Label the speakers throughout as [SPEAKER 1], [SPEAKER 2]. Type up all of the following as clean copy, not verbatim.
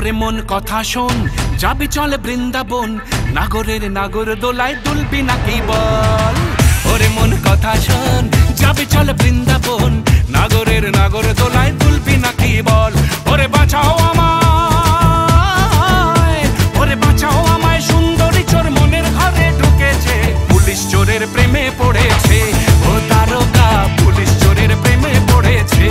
[SPEAKER 1] ওরে মন কথা শোন, যাবি চলে বৃন্দাবন, নাগরের নাগর দোলায় দুলবি নাকি বল। ওরে মন কথা শোন, যাবি চলে বৃন্দাবন, নাগরের নাগর দোলায় দুলবি নাকি বল। ওরে বাঁচাও আমায়, ওরে বাঁচাও আমায়, সুন্দরী চোর মনের ঘরে ঢুকেছে, পুলিশ চোরের প্রেমে পড়েছে। ও তারকা পুলিশ চোরের প্রেমে পড়েছে।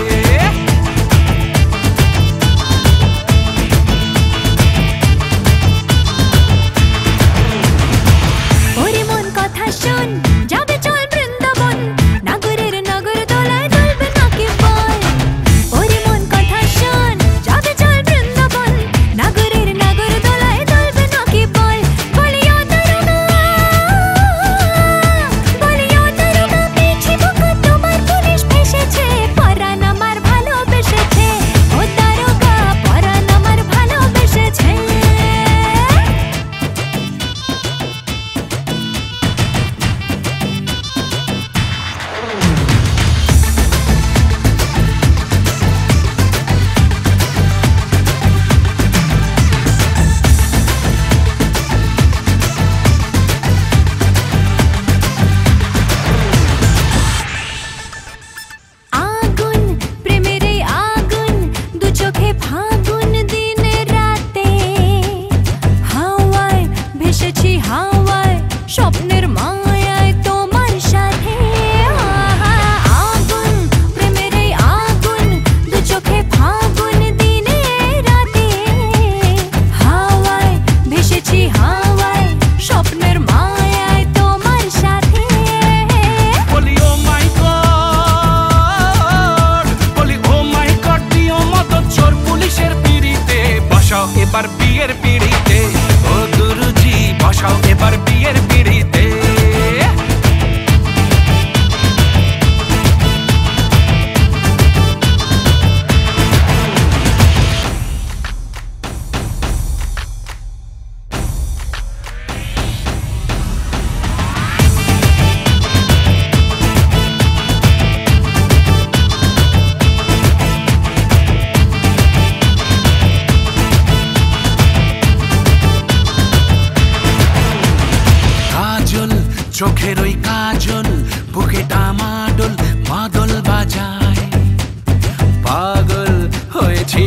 [SPEAKER 1] এবার বিয়ের পিড়িতে, ও গুরুজি বসাও এবার বিয়ের পিড়িতে। চোখের ওই কাজল বুকে ডামাডোল মাদল বাজায়, পাগল হয়েছি।